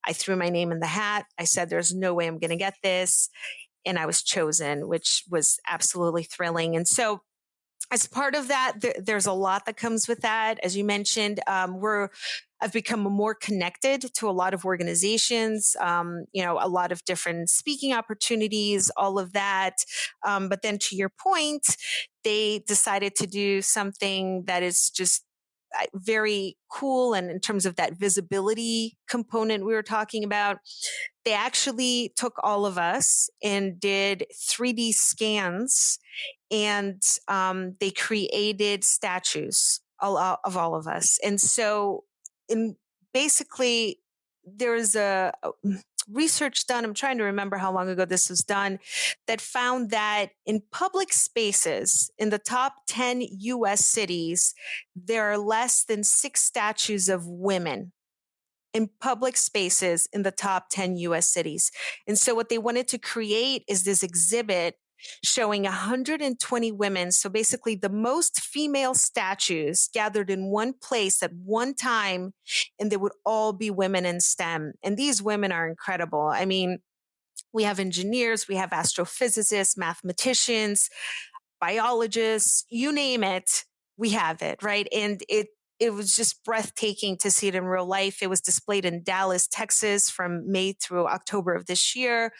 I threw my name in the hat. I said, "There's no way I'm going to get this." And I was chosen, which was absolutely thrilling. And so as part of that, there's a lot that comes with that. As you mentioned, I've become more connected to a lot of organizations, a lot of different speaking opportunities, all of that. But then to your point, they decided to do something that is just very cool. And in terms of that visibility component we were talking about, they actually took all of us and did 3D scans, and they created statues of all of us. And so, in basically, there's a research done. I'm trying to remember how long ago this was done, that found that in public spaces in the top 10 US cities, there are less than 6 statues of women in public spaces in the top 10 US cities. And so what they wanted to create is this exhibit showing 120 women. So basically the most female statues gathered in one place at one time, and they would all be women in STEM. And these women are incredible. I mean, we have engineers, we have astrophysicists, mathematicians, biologists, you name it, we have it, right? And it was just breathtaking to see it in real life. It was displayed in Dallas, Texas from May through October of this year.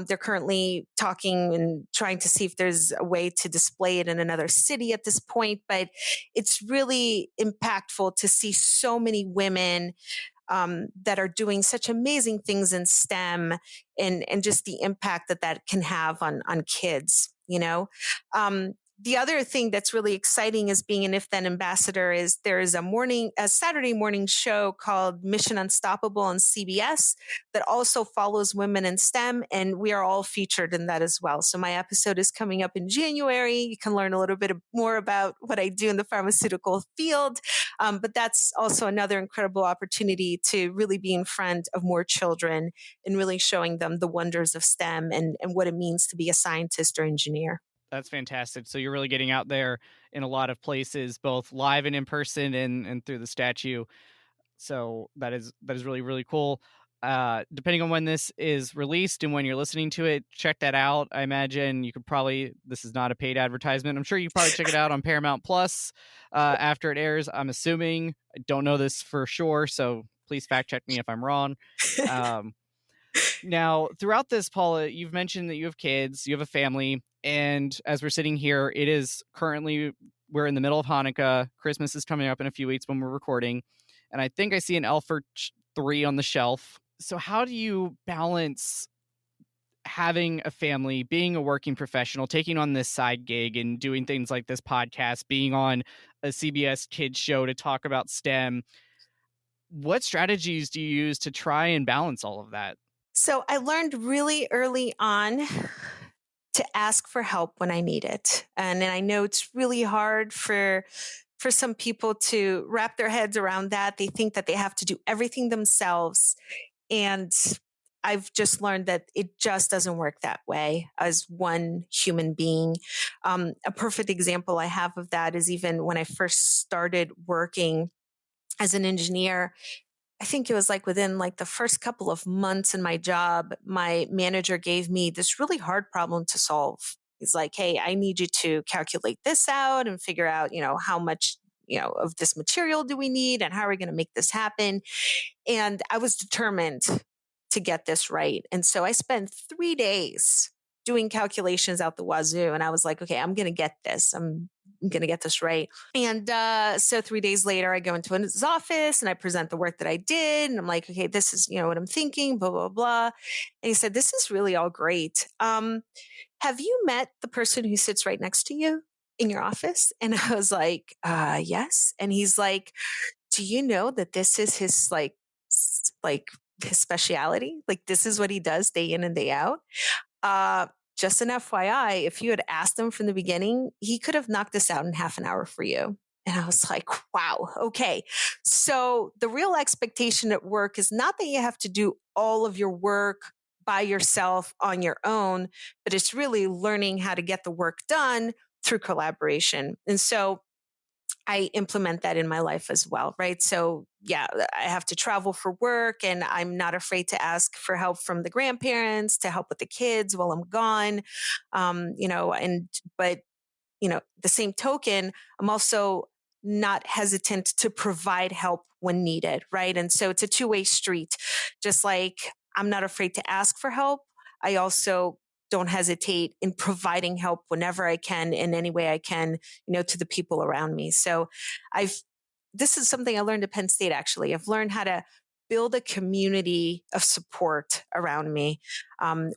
They're currently talking and trying to see if there's a way to display it in another city at this point. But it's really impactful to see so many women that are doing such amazing things in STEM, and just the impact that that can have on kids, you know. The other thing that's really exciting is being an If Then ambassador is there is a Saturday morning show called Mission Unstoppable on CBS that also follows women in STEM, and we are all featured in that as well. So my episode is coming up in January. You can learn a little bit more about what I do in the pharmaceutical field, but that's also another incredible opportunity to really be in front of more children and really showing them the wonders of STEM and what it means to be a scientist or engineer. That's fantastic. So you're really getting out there in a lot of places, both live and in person, and through the statue. So that is really really cool. Depending on when this is released and when you're listening to it, check that out. I imagine you could probably, this is not a paid advertisement, I'm sure you probably check it out on Paramount Plus after it airs. I'm assuming. I don't know this for sure, so please fact check me if I'm wrong. Now, throughout this, Paula, you've mentioned that you have kids, you have a family, and as we're sitting here, it is currently, we're in the middle of Hanukkah. Christmas is coming up in a few weeks when we're recording, and I think I see an Elf for 3 on the shelf. So how do you balance having a family, being a working professional, taking on this side gig and doing things like this podcast, being on a CBS kids show to talk about STEM? What strategies do you use to try and balance all of that? So I learned really early on to ask for help when I need it. And I know it's really hard for some people to wrap their heads around that. They think that they have to do everything themselves. And I've just learned that it just doesn't work that way as one human being. A perfect example I have of that is even when I first started working as an engineer. I think it was like within like the first couple of months in my job, my manager gave me this really hard problem to solve. He's like, "Hey, I need you to calculate this out and figure out, how much, of this material do we need and how are we going to make this happen?" And I was determined to get this right. And so I spent 3 days doing calculations out the wazoo. And I was like, okay, I'm going to get this. I'm going to get this right. And so 3 days later, I go into his office and I present the work that I did. And I'm like, okay, this is, what I'm thinking, blah, blah, blah. And he said, "This is really all great. Have you met the person who sits right next to you in your office?" And I was like, yes. And he's like, "Do you know that this is his like his speciality? Like this is what he does day in and day out." Uh, just an FYI, if you had asked him from the beginning, he could have knocked this out in half an hour for you. And I was like, wow, okay. So the real expectation at work is not that you have to do all of your work by yourself on your own, but it's really learning how to get the work done through collaboration. And so I implement that in my life as well, right? So, yeah, I have to travel for work and I'm not afraid to ask for help from the grandparents to help with the kids while I'm gone. But, the same token, I'm also not hesitant to provide help when needed, right? And so it's a two-way street. Just like I'm not afraid to ask for help, I also don't hesitate in providing help whenever I can in any way I can, to the people around me. So I've this is something I learned at Penn State actually. I've learned how to build a community of support around me,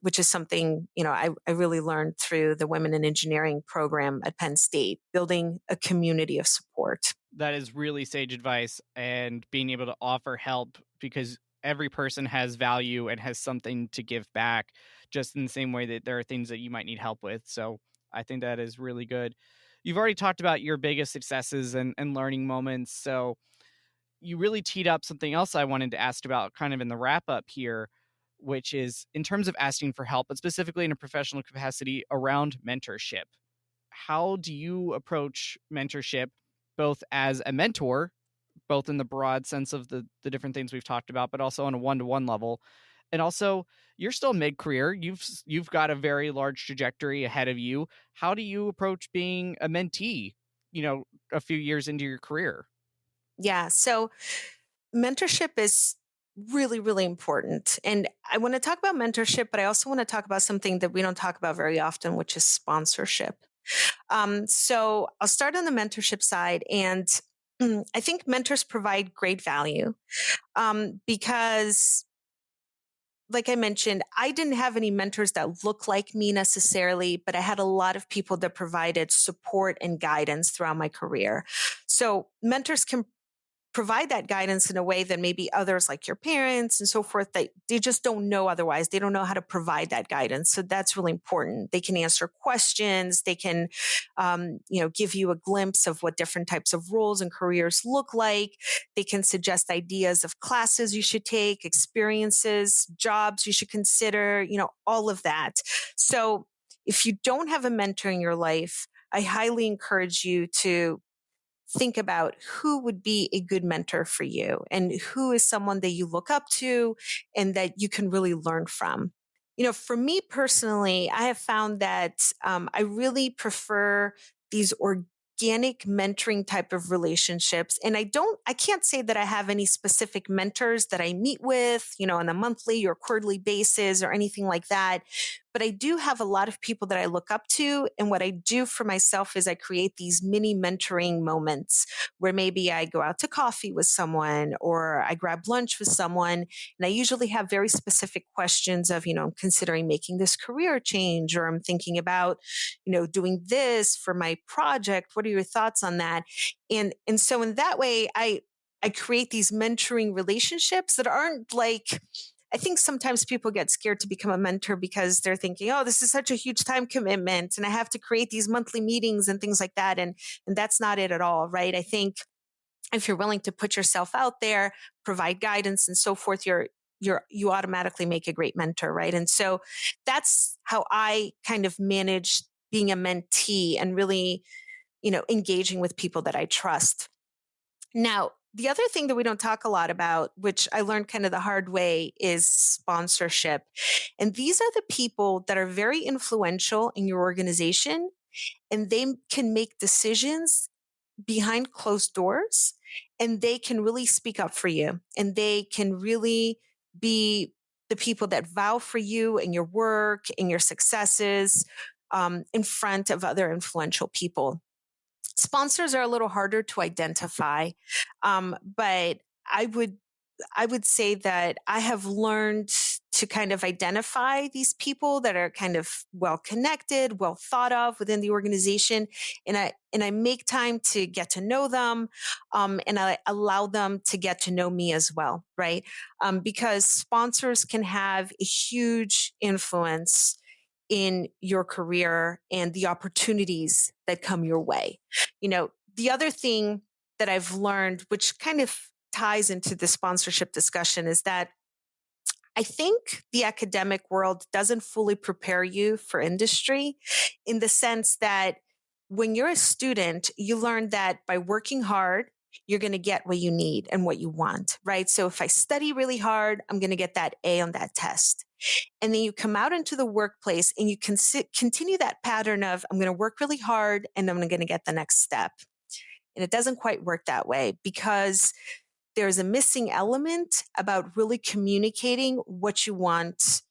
which is something, I really learned through the Women in Engineering program at Penn State, building a community of support. That is really sage advice, and being able to offer help, because every person has value and has something to give back, just in the same way that there are things that you might need help with. So I think that is really good. You've already talked about your biggest successes and learning moments. So you really teed up something else I wanted to ask about kind of in the wrap up here, which is in terms of asking for help, but specifically in a professional capacity around mentorship. How do you approach mentorship, both as a mentor, both in the broad sense of the different things we've talked about, but also on a one-to-one level? And also, you're still mid-career. You've got a very large trajectory ahead of you. How do you approach being a mentee, a few years into your career? Yeah. So mentorship is really, really important. And I want to talk about mentorship, but I also want to talk about something that we don't talk about very often, which is sponsorship. So I'll start on the mentorship side. And I think mentors provide great value because, like I mentioned, I didn't have any mentors that looked like me necessarily, but I had a lot of people that provided support and guidance throughout my career. So mentors can provide that guidance in a way that maybe others like your parents and so forth, they just don't know otherwise. They don't know how to provide that guidance. So that's really important. They can answer questions. They can, give you a glimpse of what different types of roles and careers look like. They can suggest ideas of classes you should take, experiences, jobs you should consider, all of that. So if you don't have a mentor in your life, I highly encourage you to think about who would be a good mentor for you and who is someone that you look up to and that you can really learn from. For me personally, I have found that I really prefer these organic mentoring type of relationships. And I can't say that I have any specific mentors that I meet with, on a monthly or quarterly basis or anything like that. But I do have a lot of people that I look up to. And what I do for myself is I create these mini mentoring moments where maybe I go out to coffee with someone or I grab lunch with someone. And I usually have very specific questions of, I'm considering making this career change, or I'm thinking about, doing this for my project. What are your thoughts on that? And so in that way, I create these mentoring relationships that aren't like, I think sometimes people get scared to become a mentor because they're thinking, oh, this is such a huge time commitment and I have to create these monthly meetings and things like that. And that's not it at all, right? I think if you're willing to put yourself out there, provide guidance and so forth, you automatically make a great mentor, right? And so that's how I kind of manage being a mentee and really, engaging with people that I trust. Now, the other thing that we don't talk a lot about, which I learned kind of the hard way, is sponsorship. And these are the people that are very influential in your organization, and they can make decisions behind closed doors, and they can really speak up for you, and they can really be the people that vow for you and your work and your successes in front of other influential people. Sponsors are a little harder to identify, but I would I would say that I have learned to kind of identify these people that are kind of well connected, well thought of within the organization, and I make time to get to know them, and I allow them to get to know me as well, right? Because sponsors can have a huge influence in your career and the opportunities that come your way. The other thing that I've learned, which kind of ties into the sponsorship discussion, is that I think the academic world doesn't fully prepare you for industry, in the sense that when you're a student, you learn that by working hard, you're going to get what you need and what you want, right? So if I study really hard, I'm going to get that A on that test. And then you come out into the workplace and you can continue that pattern of, I'm going to work really hard and I'm going to get the next step. And it doesn't quite work that way, because there's a missing element about really communicating what you want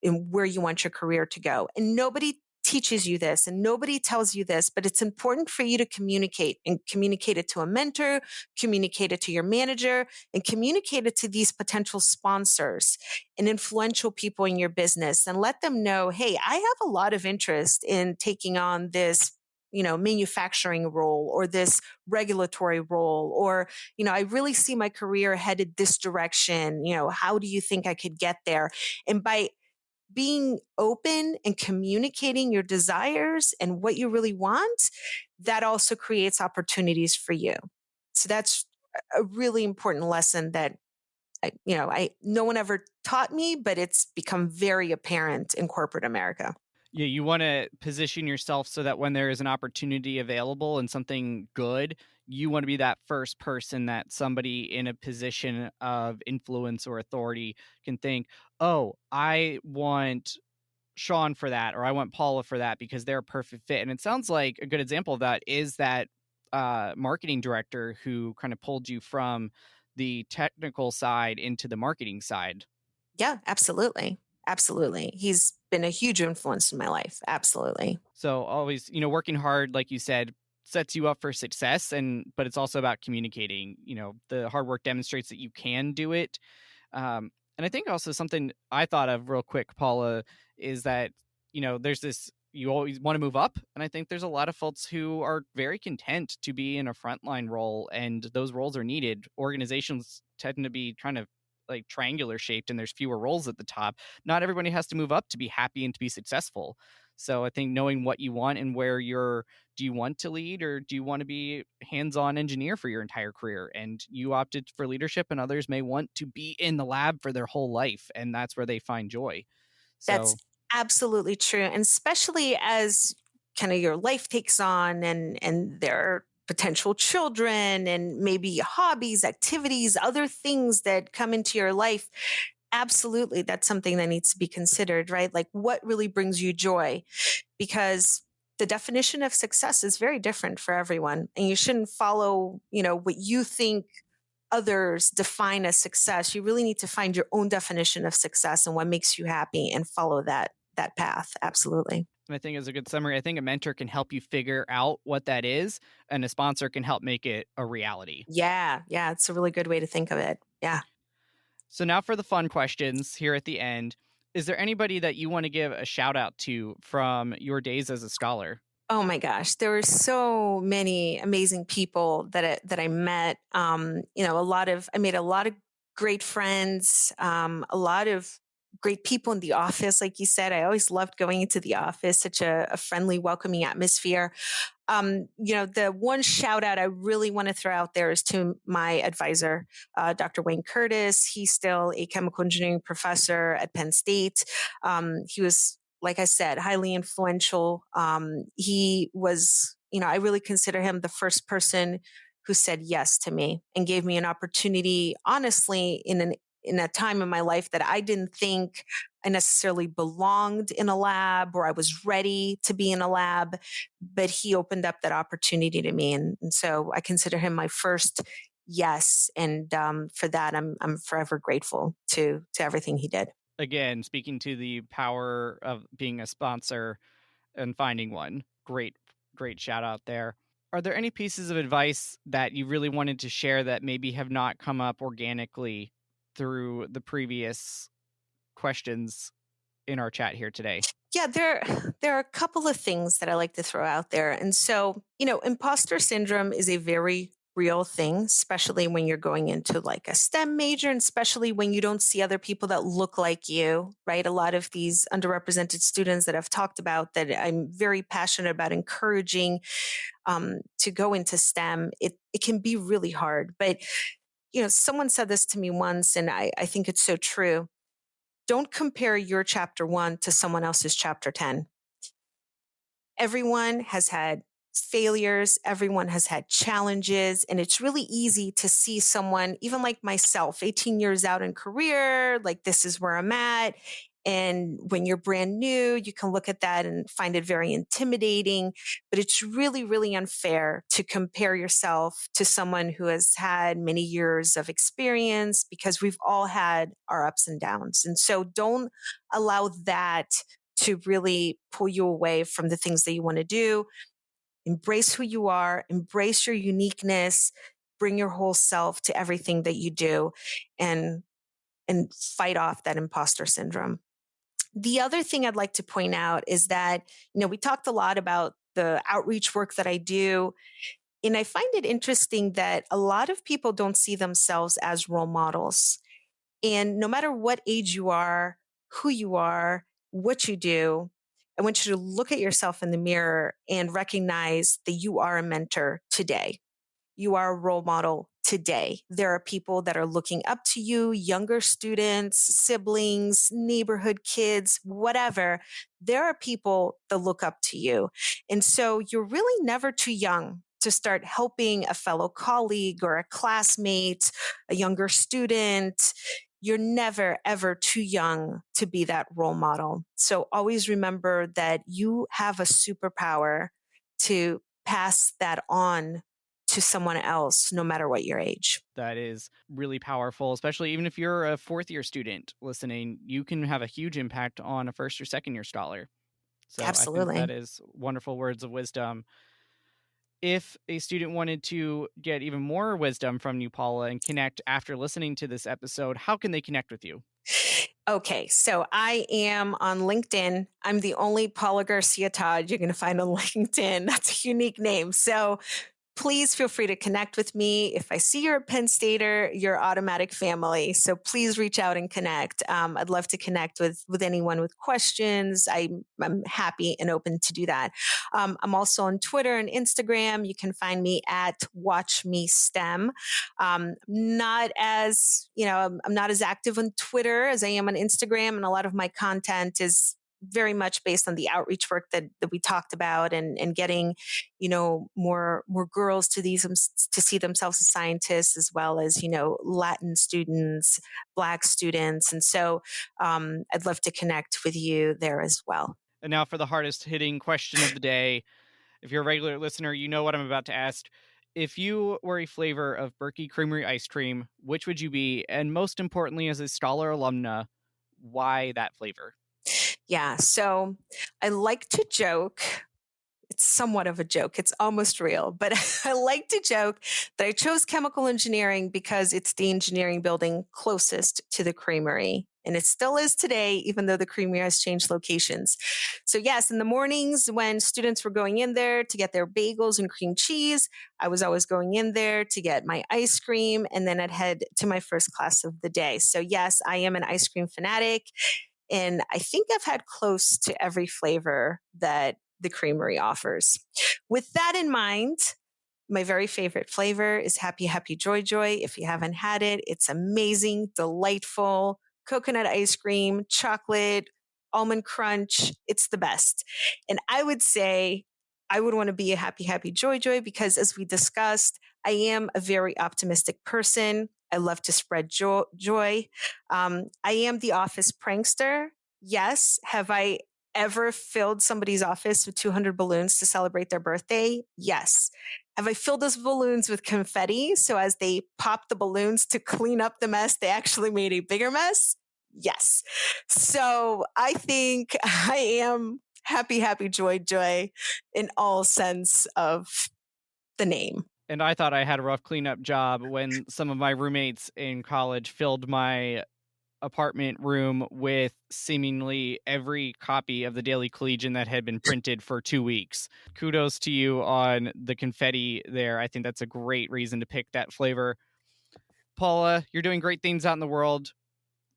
and where you want your career to go. And nobody teaches you this and nobody tells you this, but it's important for you to communicate, and communicate it to a mentor, communicate it to your manager, and communicate it to these potential sponsors and influential people in your business, and let them know, hey, I have a lot of interest in taking on this manufacturing role or this regulatory role, or, I really see my career headed this direction. How do you think I could get there? And by being open and communicating your desires and what you really want, that also creates opportunities for you. So that's a really important lesson that I no one ever taught me, but it's become very apparent in corporate America. Yeah, you want to position yourself so that when there is an opportunity available and something good, you want to be that first person that somebody in a position of influence or authority can think, oh, I want Sean for that, or I want Paula for that because they're a perfect fit. And it sounds like a good example of that is that marketing director who kind of pulled you from the technical side into the marketing side. Yeah, absolutely. Absolutely. He's been a huge influence in my life. Absolutely. So always, working hard, like you said, sets you up for success, but it's also about communicating. The hard work demonstrates that you can do it. And I think also something I thought of real quick, Paula, is that, there's this, you always want to move up. And I think there's a lot of folks who are very content to be in a frontline role, and those roles are needed. Organizations tend to be kind of like triangular shaped, and there's fewer roles at the top. Not everybody has to move up to be happy and to be successful. So I think knowing what you want and where do you want to lead, or do you want to be hands-on engineer for your entire career? And you opted for leadership, and others may want to be in the lab for their whole life, and that's where they find joy. That's So absolutely true. And especially as kind of your life takes on and there are potential children and maybe hobbies, activities, other things that come into your life. Absolutely, that's something that needs to be considered, right? Like what really brings you joy? Because the definition of success is very different for everyone. And you shouldn't follow, what you think others define as success. You really need to find your own definition of success and what makes you happy and follow that path. Absolutely. I think is a good summary. I think a mentor can help you figure out what that is, and a sponsor can help make it a reality. Yeah, yeah, it's a really good way to think of it. Yeah. So now for the fun questions here at the end. Is there anybody that you want to give a shout out to from your days as a scholar? Oh my gosh, there were so many amazing people that I met. I made a lot of great friends, a lot of great people in the office. Like you said, I always loved going into the office, such a friendly, welcoming atmosphere. The one shout out I really want to throw out there is to my advisor, Dr. Wayne Curtis. He's still a chemical engineering professor at Penn State. He was, like I said, highly influential. He was, I really consider him the first person who said yes to me and gave me an opportunity, honestly, in a time in my life that I didn't think I necessarily belonged in a lab or I was ready to be in a lab, but he opened up that opportunity to me. And so I consider him my first yes. And for that, I'm forever grateful to everything he did. Again, speaking to the power of being a sponsor and finding one. Great shout out there. Are there any pieces of advice that you really wanted to share that maybe have not come up organically through the previous questions in our chat here today? Yeah, there are a couple of things that I like to throw out there. And so, imposter syndrome is a very real thing, especially when you're going into like a STEM major, and especially when you don't see other people that look like you, right? A lot of these underrepresented students that I've talked about that I'm very passionate about encouraging to go into STEM, it can be really hard. But, someone said this to me once, and I think it's so true. Don't compare your chapter 1 to someone else's chapter 10. Everyone has had failures, everyone has had challenges, and it's really easy to see someone, even like myself, 18 years out in career, like this is where I'm at. And when you're brand new, you can look at that and find it very intimidating. But it's really, really unfair to compare yourself to someone who has had many years of experience, because we've all had our ups and downs. And so don't allow that to really pull you away from the things that you want to do. Embrace who you are, embrace your uniqueness, bring your whole self to everything that you do, and fight off that imposter syndrome. The other thing I'd like to point out is that, we talked a lot about the outreach work that I do. And I find it interesting that a lot of people don't see themselves as role models. And no matter what age you are, who you are, what you do, I want you to look at yourself in the mirror and recognize that you are a mentor today. You are a role model today. There are people that are looking up to you, younger students, siblings, neighborhood kids, whatever. There are people that look up to you. And so you're really never too young to start helping a fellow colleague or a classmate, a younger student. You're never, ever too young to be that role model. So always remember that you have a superpower to pass that on to someone else, no matter what your age. That is really powerful, especially even if you're a fourth-year student listening, you can have a huge impact on a first or second-year scholar. So I think Absolutely. that is wonderful words of wisdom. If a student wanted to get even more wisdom from you, Paula, and connect after listening to this episode, how can they connect with you? Okay, so I am on LinkedIn. I'm the only Paula Garcia Todd you're going to find on LinkedIn. That's a unique name. So please feel free to connect with me. If I see you're a Penn Stater, you're automatic family. So please reach out and connect. I'd love to connect with anyone with questions. I'm happy and open to do that. I'm also on Twitter and Instagram. You can find me at Watch Me STEM. Not as, I'm not as active on Twitter as I am on Instagram. And a lot of my content is very much based on the outreach work that we talked about and getting, more girls to see themselves as scientists, as well as, Latin students, Black students. And so I'd love to connect with you there as well. And now for the hardest hitting question of the day. If you're a regular listener, you know what I'm about to ask. If you were a flavor of Berkey Creamery ice cream, which would you be? And most importantly, as a Stoller alumna, why that flavor? Yeah. So I like to joke. It's somewhat of a joke. It's almost real, but I like to joke that I chose chemical engineering because it's the engineering building closest to the creamery. And it still is today, even though the creamery has changed locations. So yes, in the mornings when students were going in there to get their bagels and cream cheese, I was always going in there to get my ice cream, and then I'd head to my first class of the day. So yes, I am an ice cream fanatic. And I think I've had close to every flavor that the creamery offers. With that in mind, my very favorite flavor is Happy Happy Joy Joy. If you haven't had it, it's amazing, delightful. Coconut ice cream, chocolate, almond crunch. It's the best. And I would say I would want to be a Happy Happy Joy Joy because, as we discussed, I am a very optimistic person. I love to spread joy. I am the office prankster. Yes. Have I ever filled somebody's office with 200 balloons to celebrate their birthday? Yes. Have I filled those balloons with confetti so as they popped the balloons to clean up the mess, they actually made a bigger mess? Yes. So I think I am Happy Happy Joy Joy in all sense of the name. And I thought I had a rough cleanup job when some of my roommates in college filled my apartment room with seemingly every copy of the Daily Collegian that had been printed for 2 weeks. Kudos to you on the confetti there. I think that's a great reason to pick that flavor. Paula, you're doing great things out in the world.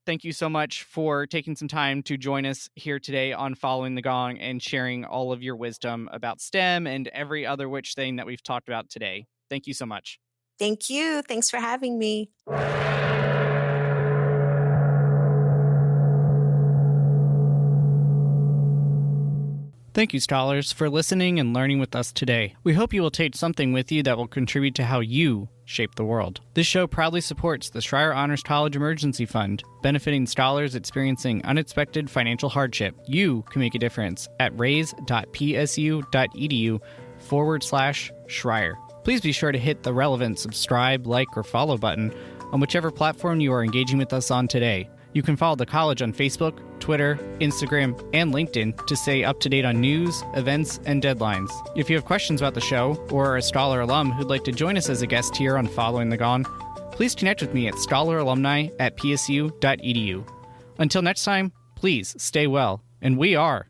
Thank you so much for taking some time to join us here today on Following the Gong and sharing all of your wisdom about STEM and every other which thing that we've talked about today. Thank you so much. Thank you. Thanks for having me. Thank you, scholars, for listening and learning with us today. We hope you will take something with you that will contribute to how you shape the world. This show proudly supports the Schreier Honors College Emergency Fund, benefiting scholars experiencing unexpected financial hardship. You can make a difference at raise.psu.edu/Schreier. Please be sure to hit the relevant subscribe, like, or follow button on whichever platform you are engaging with us on today. You can follow the college on Facebook, Twitter, Instagram, and LinkedIn to stay up to date on news, events, and deadlines. If you have questions about the show or are a Scholar alum who'd like to join us as a guest here on Following the Gong, please connect with me at scholaralumni@psu.edu. Until next time, please stay well, and we are...